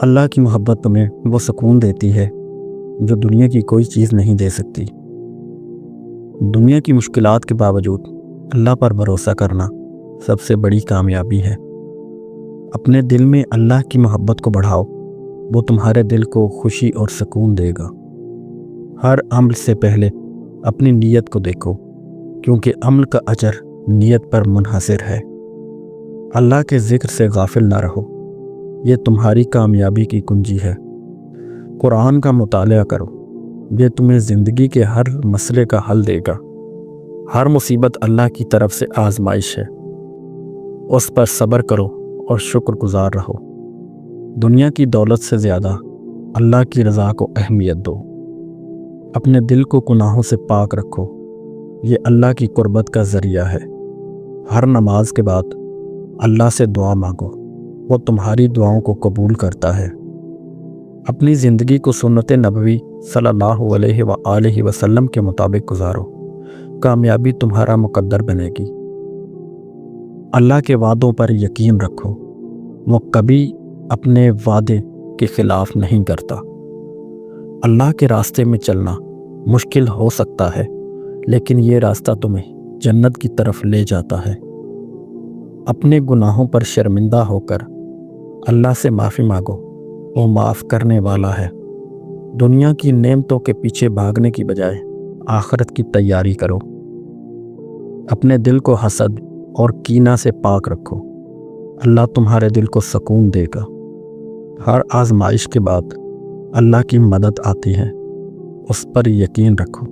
اللہ کی محبت تمہیں وہ سکون دیتی ہے جو دنیا کی کوئی چیز نہیں دے سکتی۔ دنیا کی مشکلات کے باوجود اللہ پر بھروسہ کرنا سب سے بڑی کامیابی ہے۔ اپنے دل میں اللہ کی محبت کو بڑھاؤ، وہ تمہارے دل کو خوشی اور سکون دے گا۔ ہر عمل سے پہلے اپنی نیت کو دیکھو، کیونکہ عمل کا اجر نیت پر منحصر ہے۔ اللہ کے ذکر سے غافل نہ رہو، یہ تمہاری کامیابی کی کنجی ہے۔ قرآن کا مطالعہ کرو، یہ تمہیں زندگی کے ہر مسئلے کا حل دے گا۔ ہر مصیبت اللہ کی طرف سے آزمائش ہے، اس پر صبر کرو اور شکر گزار رہو۔ دنیا کی دولت سے زیادہ اللہ کی رضا کو اہمیت دو۔ اپنے دل کو گناہوں سے پاک رکھو، یہ اللہ کی قربت کا ذریعہ ہے۔ ہر نماز کے بعد اللہ سے دعا مانگو، وہ تمہاری دعاؤں کو قبول کرتا ہے۔ اپنی زندگی کو سنت نبوی صلی اللہ علیہ وآلہ وسلم کے مطابق گزارو، کامیابی تمہارا مقدر بنے گی۔ اللہ کے وعدوں پر یقین رکھو، وہ کبھی اپنے وعدے کے خلاف نہیں کرتا۔ اللہ کے راستے میں چلنا مشکل ہو سکتا ہے، لیکن یہ راستہ تمہیں جنت کی طرف لے جاتا ہے۔ اپنے گناہوں پر شرمندہ ہو کر اللہ سے معافی مانگو، وہ معاف کرنے والا ہے۔ دنیا کی نعمتوں کے پیچھے بھاگنے کی بجائے آخرت کی تیاری کرو۔ اپنے دل کو حسد اور کینہ سے پاک رکھو، اللہ تمہارے دل کو سکون دے گا۔ ہر آزمائش کے بعد اللہ کی مدد آتی ہے، اس پر یقین رکھو۔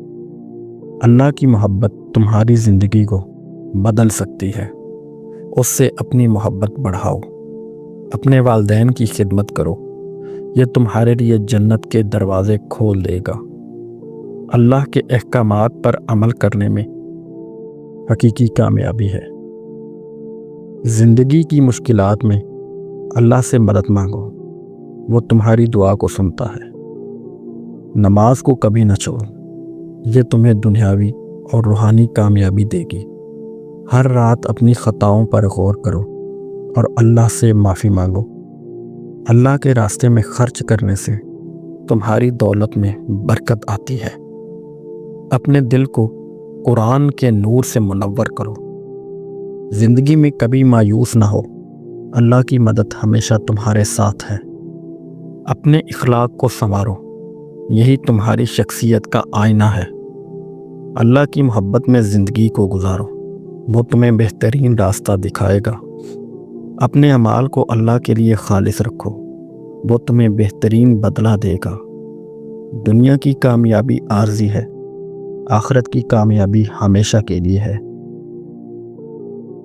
اللہ کی محبت تمہاری زندگی کو بدل سکتی ہے، اس سے اپنی محبت بڑھاؤ۔ اپنے والدین کی خدمت کرو، یہ تمہارے لیے جنت کے دروازے کھول دے گا۔ اللہ کے احکامات پر عمل کرنے میں حقیقی کامیابی ہے۔ زندگی کی مشکلات میں اللہ سے مدد مانگو، وہ تمہاری دعا کو سنتا ہے۔ نماز کو کبھی نہ چھوڑو، یہ تمہیں دنیاوی اور روحانی کامیابی دے گی۔ ہر رات اپنی خطاؤں پر غور کرو اور اللہ سے معافی مانگو۔ اللہ کے راستے میں خرچ کرنے سے تمہاری دولت میں برکت آتی ہے۔ اپنے دل کو قرآن کے نور سے منور کرو۔ زندگی میں کبھی مایوس نہ ہو، اللہ کی مدد ہمیشہ تمہارے ساتھ ہے۔ اپنے اخلاق کو سنوارو، یہی تمہاری شخصیت کا آئینہ ہے۔ اللہ کی محبت میں زندگی کو گزارو، وہ تمہیں بہترین راستہ دکھائے گا۔ اپنے اعمال کو اللہ کے لیے خالص رکھو، وہ تمہیں بہترین بدلہ دے گا۔ دنیا کی کامیابی عارضی ہے، آخرت کی کامیابی ہمیشہ کے لیے ہے۔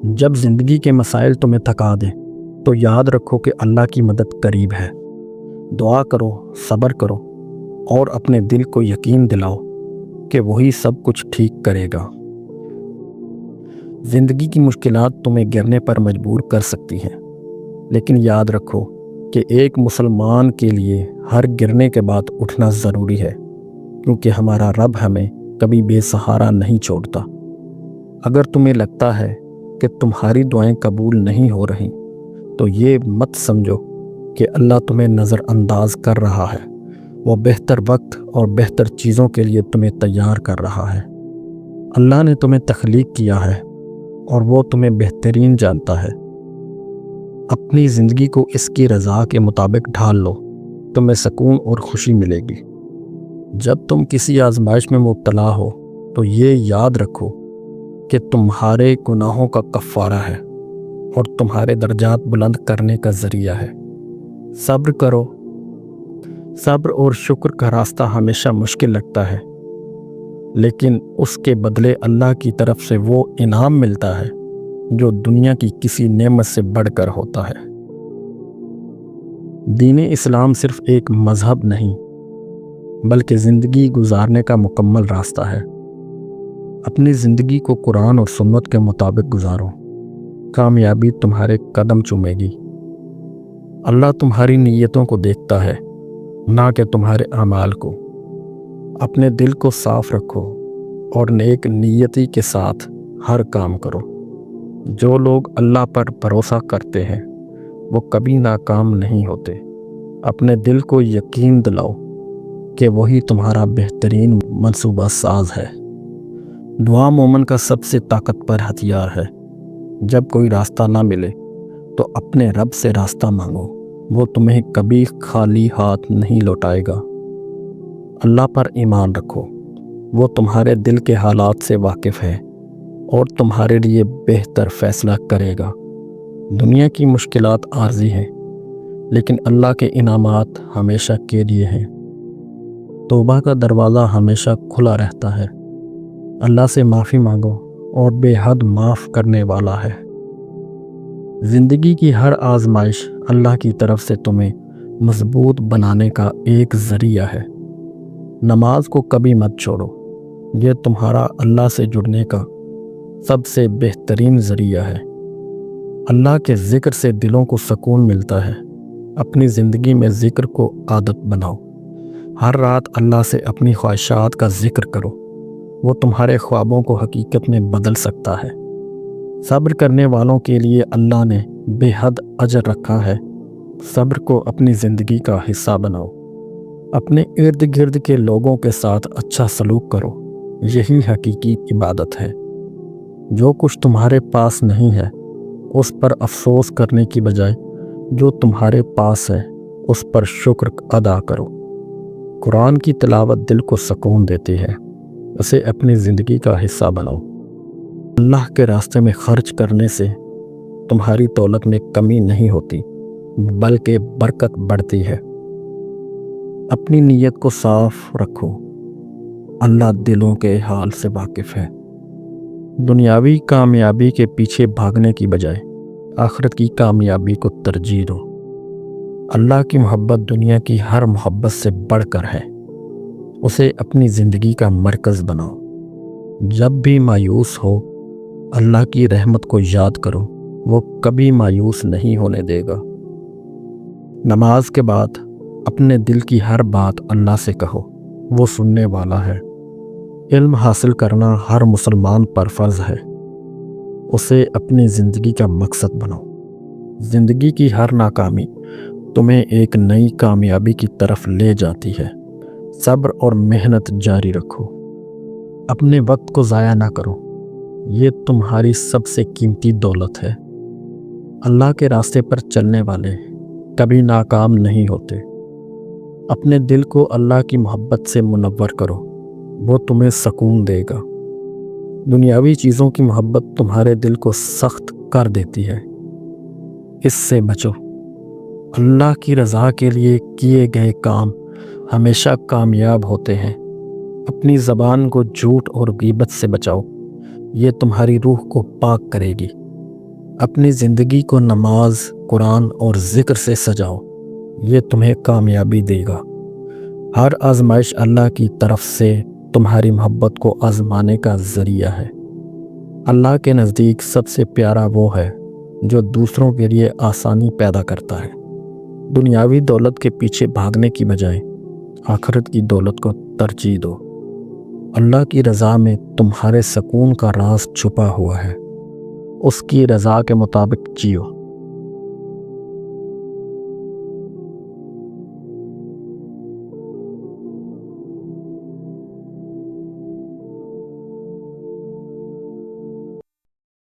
جب زندگی کے مسائل تمہیں تھکا دیں تو یاد رکھو کہ اللہ کی مدد قریب ہے۔ دعا کرو، صبر کرو اور اپنے دل کو یقین دلاؤ کہ وہی سب کچھ ٹھیک کرے گا۔ زندگی کی مشکلات تمہیں گرنے پر مجبور کر سکتی ہیں، لیکن یاد رکھو کہ ایک مسلمان کے لیے ہر گرنے کے بعد اٹھنا ضروری ہے، کیونکہ ہمارا رب ہمیں کبھی بے سہارا نہیں چھوڑتا۔ اگر تمہیں لگتا ہے کہ تمہاری دعائیں قبول نہیں ہو رہی تو یہ مت سمجھو کہ اللہ تمہیں نظر انداز کر رہا ہے، وہ بہتر وقت اور بہتر چیزوں کے لیے تمہیں تیار کر رہا ہے۔ اللہ نے تمہیں تخلیق کیا ہے اور وہ تمہیں بہترین جانتا ہے۔ اپنی زندگی کو اس کی رضا کے مطابق ڈھال لو، تمہیں سکون اور خوشی ملے گی۔ جب تم کسی آزمائش میں مبتلا ہو تو یہ یاد رکھو کہ تمہارے گناہوں کا کفارہ ہے اور تمہارے درجات بلند کرنے کا ذریعہ ہے۔ صبر کرو، صبر اور شکر کا راستہ ہمیشہ مشکل لگتا ہے، لیکن اس کے بدلے اللہ کی طرف سے وہ انعام ملتا ہے جو دنیا کی کسی نعمت سے بڑھ کر ہوتا ہے۔ دین اسلام صرف ایک مذہب نہیں بلکہ زندگی گزارنے کا مکمل راستہ ہے۔ اپنی زندگی کو قرآن اور سنت کے مطابق گزارو، کامیابی تمہارے قدم چومے گی۔ اللہ تمہاری نیتوں کو دیکھتا ہے، نہ کہ تمہارے اعمال کو۔ اپنے دل کو صاف رکھو اور نیک نیتی کے ساتھ ہر کام کرو۔ جو لوگ اللہ پر بھروسہ کرتے ہیں وہ کبھی ناکام نہیں ہوتے۔ اپنے دل کو یقین دلاؤ کہ وہی تمہارا بہترین منصوبہ ساز ہے۔ دعا مومن کا سب سے طاقتور ہتھیار ہے۔ جب کوئی راستہ نہ ملے تو اپنے رب سے راستہ مانگو، وہ تمہیں کبھی خالی ہاتھ نہیں لوٹائے گا۔ اللہ پر ایمان رکھو، وہ تمہارے دل کے حالات سے واقف ہے اور تمہارے لیے بہتر فیصلہ کرے گا۔ دنیا کی مشکلات عارضی ہیں، لیکن اللہ کے انعامات ہمیشہ کے لیے ہیں۔ توبہ کا دروازہ ہمیشہ کھلا رہتا ہے۔ اللہ سے معافی مانگو اور بے حد معاف کرنے والا ہے۔ زندگی کی ہر آزمائش اللہ کی طرف سے تمہیں مضبوط بنانے کا ایک ذریعہ ہے۔ نماز کو کبھی مت چھوڑو، یہ تمہارا اللہ سے جڑنے کا سب سے بہترین ذریعہ ہے۔ اللہ کے ذکر سے دلوں کو سکون ملتا ہے۔ اپنی زندگی میں ذکر کو عادت بناؤ۔ ہر رات اللہ سے اپنی خواہشات کا ذکر کرو، وہ تمہارے خوابوں کو حقیقت میں بدل سکتا ہے۔ صبر کرنے والوں کے لیے اللہ نے بے حد اجر رکھا ہے۔ صبر کو اپنی زندگی کا حصہ بناؤ۔ اپنے ارد گرد کے لوگوں کے ساتھ اچھا سلوک کرو، یہی حقیقی عبادت ہے۔ جو کچھ تمہارے پاس نہیں ہے اس پر افسوس کرنے کی بجائے جو تمہارے پاس ہے اس پر شکر ادا کرو۔ قرآن کی تلاوت دل کو سکون دیتی ہے، اسے اپنی زندگی کا حصہ بناؤ۔ اللہ کے راستے میں خرچ کرنے سے تمہاری دولت میں کمی نہیں ہوتی بلکہ برکت بڑھتی ہے۔ اپنی نیت کو صاف رکھو، اللہ دلوں کے حال سے واقف ہے۔ دنیاوی کامیابی کے پیچھے بھاگنے کی بجائے آخرت کی کامیابی کو ترجیح دو۔ اللہ کی محبت دنیا کی ہر محبت سے بڑھ کر ہے، اسے اپنی زندگی کا مرکز بناؤ۔ جب بھی مایوس ہو اللہ کی رحمت کو یاد کرو، وہ کبھی مایوس نہیں ہونے دے گا۔ نماز کے بعد اپنے دل کی ہر بات اللہ سے کہو، وہ سننے والا ہے۔ علم حاصل کرنا ہر مسلمان پر فرض ہے، اسے اپنی زندگی کا مقصد بناؤ۔ زندگی کی ہر ناکامی تمہیں ایک نئی کامیابی کی طرف لے جاتی ہے۔ صبر اور محنت جاری رکھو، اپنے وقت کو ضائع نہ کرو، یہ تمہاری سب سے قیمتی دولت ہے۔ اللہ کے راستے پر چلنے والے کبھی ناکام نہیں ہوتے۔ اپنے دل کو اللہ کی محبت سے منور کرو، وہ تمہیں سکون دے گا۔ دنیاوی چیزوں کی محبت تمہارے دل کو سخت کر دیتی ہے، اس سے بچو۔ اللہ کی رضا کے لیے کیے گئے کام ہمیشہ کامیاب ہوتے ہیں۔ اپنی زبان کو جھوٹ اور غیبت سے بچاؤ، یہ تمہاری روح کو پاک کرے گی۔ اپنی زندگی کو نماز، قرآن اور ذکر سے سجاؤ، یہ تمہیں کامیابی دے گا۔ ہر آزمائش اللہ کی طرف سے تمہاری محبت کو آزمانے کا ذریعہ ہے۔ اللہ کے نزدیک سب سے پیارا وہ ہے جو دوسروں کے لیے آسانی پیدا کرتا ہے۔ دنیاوی دولت کے پیچھے بھاگنے کی بجائے آخرت کی دولت کو ترجیح دو۔ اللہ کی رضا میں تمہارے سکون کا راز چھپا ہوا ہے، اس کی رضا کے مطابق جیو۔